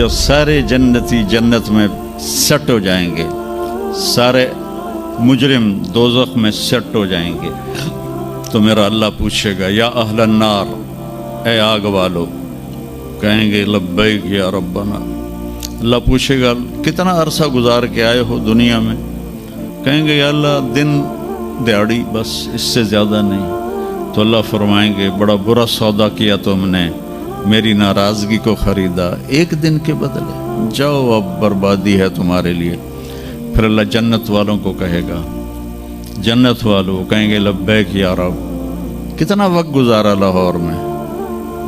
जो सारे जन्नती जन्नत में सेट हो जाएंगे, सारे मुजरिम दोज़ख में सेट हो जाएंगे, तो मेरा अल्लाह पूछेगा या अहलन नार, ए आग वालो, कहेंगे लब्बैक या रब्बना। अल्लाह पूछेगा कितना अरसा गुजार के आए हो दुनिया में, कहेंगे या अल्लाह दिन दिहाड़ी बस, इससे ज़्यादा नहीं। तो अल्लाह फरमाएंगे बड़ा बुरा सौदा किया तुमने, मेरी नाराज़गी को ख़रीदा एक दिन के बदले, जाओ अब बर्बादी है तुम्हारे लिए। फिर अल्लाह जन्नत वालों को कहेगा, जन्नत वालों कहेंगे लब्बैक या रब, कितना वक्त गुजारा लाहौर में,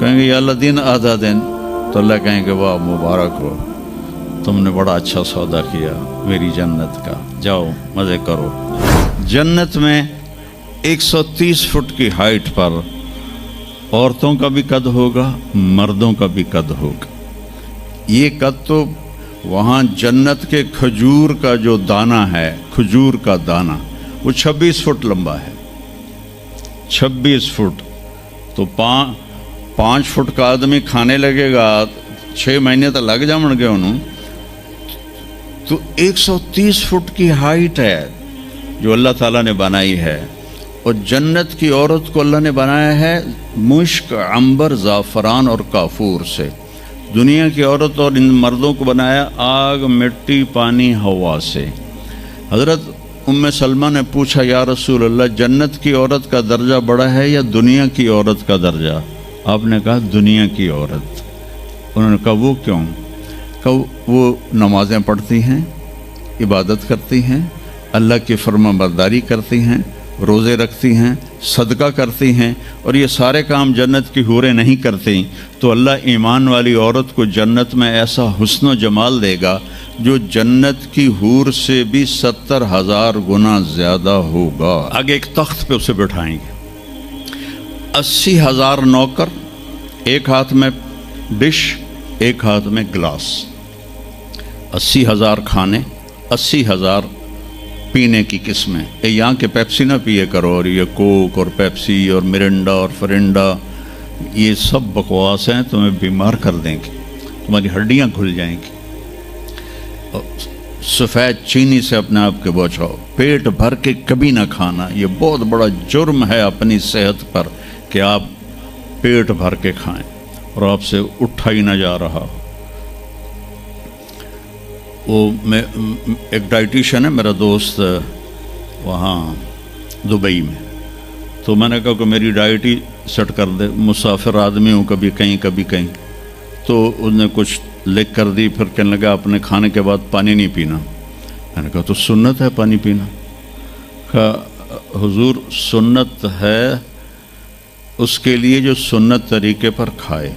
कहेंगे या अल्लाह दिन आधा दिन। तो अल्लाह कहेंगे वाह मुबारक हो, तुमने बड़ा अच्छा सौदा किया मेरी जन्नत का, जाओ मज़े करो। जन्नत में 130 फुट की हाइट पर औरतों का भी कद होगा, मर्दों का भी कद होगा। ये कद तो वहाँ जन्नत के खजूर का जो दाना है, खजूर का दाना, वो 26 फुट लंबा है, 26 फुट। तो 5 फुट का आदमी खाने लगेगा, 6 महीने तो लग जाएंगे उन्होंने। तो 130 फुट की हाइट है जो अल्लाह ताला ने बनाई है। और जन्नत की औरत को अल्लाह ने बनाया है मुश्क, अंबर, ज़ाफ़रान और काफूर से। दुनिया की औरत और इन मर्दों को बनाया आग, मिट्टी, पानी, हवा से। हज़रत उम्मे सलमा ने पूछा या रसूल अल्लाह, जन्नत की औरत का दर्जा बड़ा है या दुनिया की औरत का दर्जा? आपने कहा दुनिया की औरत। उन्होंने कहा वो क्यों? कहा वो नमाज़ें पढ़ती हैं, इबादत करती हैं, अल्लाह की फरमाबरदारी करती हैं, रोज़े रखती हैं, सदका करती हैं, और ये सारे काम जन्नत की हूरें नहीं करती। तो अल्लाह ईमान वाली औरत को जन्नत में ऐसा हुस्न व जमाल देगा जो जन्नत की हूर से भी 70,000 गुना ज़्यादा होगा। आगे एक तख्त पे उसे बिठाएंगे, 80,000 नौकर, एक हाथ में डिश, एक हाथ में गिलास, 80,000 खाने, 80,000 पीने की किस्में। यहाँ के पेप्सी ना पिए करो, और ये कोक और पेप्सी और मिरिंडा और फरिंडा, ये सब बकवास हैं, तुम्हें बीमार कर देंगे, तुम्हारी हड्डियाँ खुल जाएंगी। सफ़ेद चीनी से अपने आप के बचाओ, पेट भर के कभी ना खाना, ये बहुत बड़ा जुर्म है अपनी सेहत पर कि आप पेट भर के खाएं और आपसे उठा ही ना जा रहा। वो मैं एक डाइटिशियन है मेरा दोस्त वहाँ दुबई में, तो मैंने कहा कि मेरी डाइट ही सेट कर दे, मुसाफिर आदमी हूँ, कभी कहीं कभी कहीं। तो उसने कुछ लिख कर दी, फिर कहने लगा अपने खाने के बाद पानी नहीं पीना। मैंने कहा तो सुन्नत है पानी पीना। कहा हुजूर सुन्नत है उसके लिए जो सुन्नत तरीके पर खाए।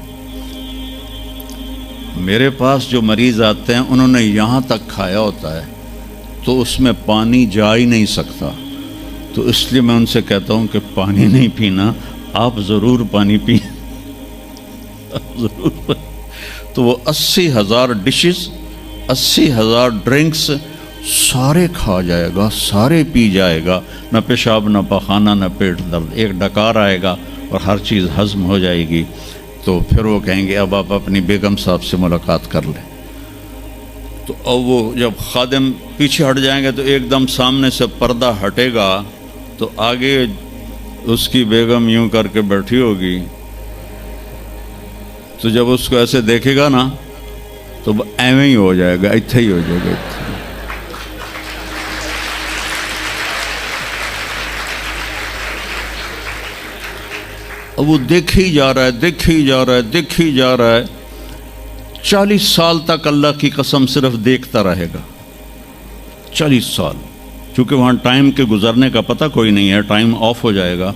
मेरे पास जो मरीज़ आते हैं उन्होंने यहाँ तक खाया होता है तो उसमें पानी जा ही नहीं सकता, तो इसलिए मैं उनसे कहता हूँ कि पानी नहीं पीना, आप ज़रूर पानी पी ज़रूर। तो वो 80,000 डिशेस, 80,000 ड्रिंक्स सारे खा जाएगा, सारे पी जाएगा, न पेशाब न पखाना न पेट दर्द, एक डकार आएगा और हर चीज़ हज़म हो जाएगी। तो फिर वो कहेंगे अब आप अपनी बेगम साहब से मुलाकात कर लें। तो अब वो जब खादिम पीछे हट जाएंगे तो एकदम सामने से पर्दा हटेगा, तो आगे उसकी बेगम यूं करके बैठी होगी। तो जब उसको ऐसे देखेगा ना तो एवं ही हो जाएगा, इत्थे ही हो जाएगा। अब वो देखे ही जा रहा है, देखे ही जा रहा है, देखे ही जा रहा है। 40 साल तक अल्लाह की कसम सिर्फ देखता रहेगा, 40 साल, क्योंकि वहाँ टाइम के गुजरने का पता कोई नहीं है, टाइम ऑफ हो जाएगा।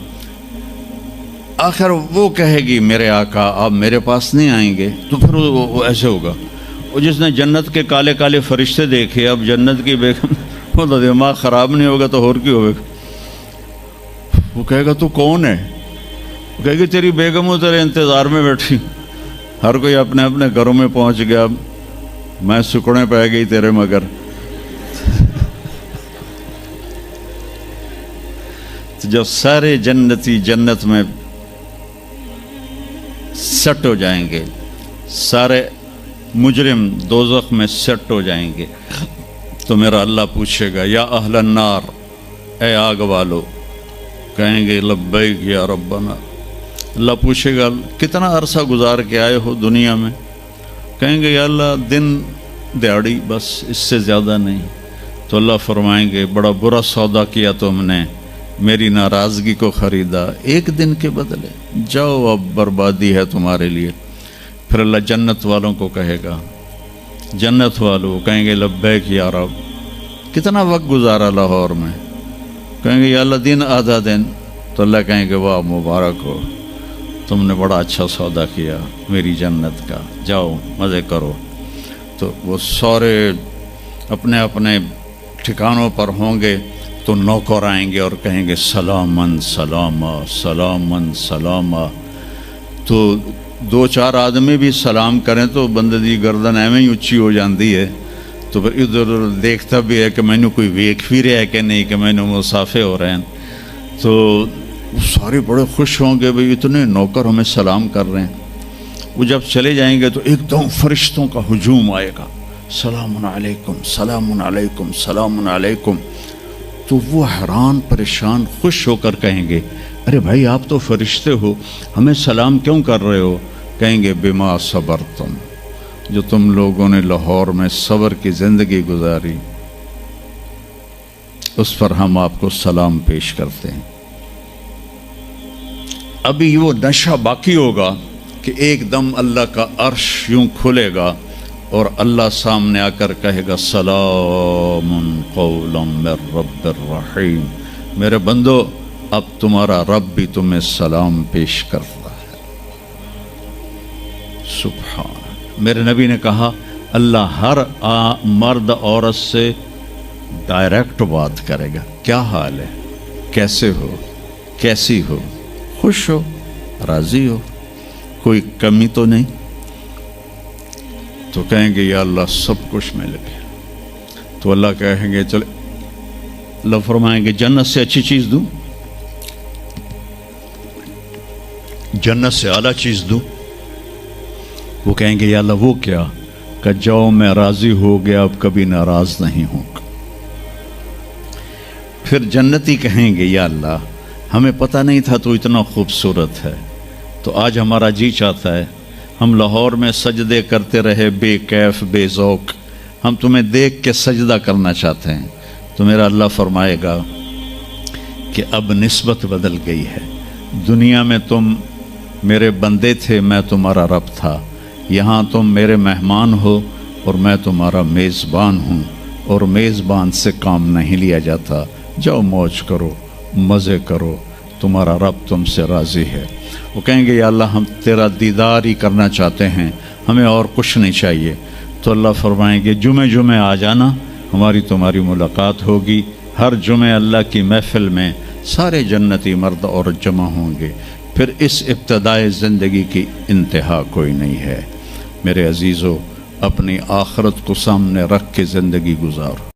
आखिर वो कहेगी मेरे आका आप मेरे पास नहीं आएंगे, तो फिर वो ऐसे होगा। वो जिसने जन्नत के काले काले फरिश्ते देखे, अब जन्नत की बेगम, वो तो दिमाग ख़राब नहीं होगा तो और क्यों होगा। वो कहेगा तू कौन है? वो कहेगी तेरी बेगम तेरे इंतज़ार में बैठी, हर कोई अपने अपने घरों में पहुंच गया, मैं सुकड़े पै गई तेरे मगर। तो जब सारे जन्नती जन्नत में सेट हो जाएंगे, सारे مجرم دوزخ میں سیٹ ہو جائیں گے تو میرا اللہ پوچھے گا یا اہل النار، اے آگ والو، کہیں گے لبیک یا ربنا۔ اللہ پوچھے گا کتنا عرصہ گزار کے آئے ہو دنیا میں؟ کہیں گے یا اللہ دن دیہڑی، بس اس سے زیادہ نہیں۔ تو اللہ فرمائیں گے بڑا برا سودا کیا تم نے، میری ناراضگی کو خریدا ایک دن کے بدلے، جاؤ اب بربادی ہے تمہارے لیے۔ پھر اللہ جنت والوں کو کہے گا، جنت والوں کہیں گے لبیک یا رب، کتنا وقت گزارا لاہور میں؟ کہیں گے یا اللہ دن آدھا دن۔ تو اللہ کہیں گے واہ مبارک ہو، تم نے بڑا اچھا سودا کیا میری جنت کا، جاؤ مزے کرو۔ تو وہ سارے اپنے اپنے ٹھکانوں پر ہوں گے تو نوکر آئیں گے اور کہیں گے سلامن سلاما سلامن سلاما۔ تو دو چار آدمی بھی سلام کریں تو بندے دی گردن ایویں ہی اچھی ہو جاندی ہے، تو پھر ادھر ادھر دیکھتا بھی ہے کہ میں نے کوئی ویکھ بھی رہا ہے کہ نہیں، کہ میں نے مسافے ہو رہے ہیں۔ تو وہ سارے بڑے خوش ہوں گے بھئی اتنے نوکر ہمیں سلام کر رہے ہیں۔ وہ جب چلے جائیں گے تو ایک دم فرشتوں کا ہجوم آئے گا، سلام علیکم سلام علیکم سلام علیکم۔ تو وہ حیران پریشان خوش ہو کر کہیں گے ارے بھائی آپ تو فرشتے ہو، ہمیں سلام کیوں کر رہے ہو؟ کہیں گے بما صبرتم، جو تم لوگوں نے لاہور میں صبر کی زندگی گزاری اس پر ہم آپ کو سلام پیش کرتے ہیں۔ ابھی وہ نشہ باقی ہوگا کہ ایک دم اللہ کا عرش یوں کھلے گا اور اللہ سامنے آ کر کہے گا سلام قولا من رب الرحیم، میرے بندو اب تمہارا رب بھی تمہیں سلام پیش کرتا ہے۔ سبحان، میرے نبی نے کہا اللہ ہر مرد عورت سے ڈائریکٹ بات کرے گا، کیا حال ہے، کیسے ہو، کیسی ہو، خوش ہو، راضی ہو، کوئی کمی تو نہیں؟ تو کہیں گے یا اللہ سب کچھ مل گیا۔ تو اللہ کہیں گے چلے، اللہ فرمائیں گے جنت سے اچھی چیز دوں، جنت سے اعلیٰ چیز دوں؟ وہ کہیں گے یا اللہ وہ کیا؟ کہ جاؤ میں راضی ہو گیا، اب کبھی ناراض نہیں ہوں گا۔ پھر جنتی کہیں گے یا اللہ ہمیں پتہ نہیں تھا تو اتنا خوبصورت ہے، تو آج ہمارا جی چاہتا ہے ہم لاہور میں سجدے کرتے رہے بے کیف بے ذوق، ہم تمہیں دیکھ کے سجدہ کرنا چاہتے ہیں۔ تو میرا اللہ فرمائے گا کہ اب نسبت بدل گئی ہے، دنیا میں تم میرے بندے تھے، میں تمہارا رب تھا، یہاں تم میرے مہمان ہو اور میں تمہارا میزبان ہوں، اور میزبان سے کام نہیں لیا جاتا، جاؤ موج کرو، مزے کرو، تمہارا رب تم سے راضی ہے۔ وہ کہیں گے یا اللہ ہم تیرا دیدار ہی کرنا چاہتے ہیں، ہمیں اور کچھ نہیں چاہیے۔ تو اللہ فرمائیں گے جمعے آ جانا، ہماری تمہاری ملاقات ہوگی۔ ہر جمعے اللہ کی محفل میں سارے جنتی مرد اور جمع ہوں گے۔ پھر اس ابتدائے زندگی کی انتہا کوئی نہیں ہے۔ میرے عزیزو، اپنی آخرت کو سامنے رکھ کے زندگی گزارو۔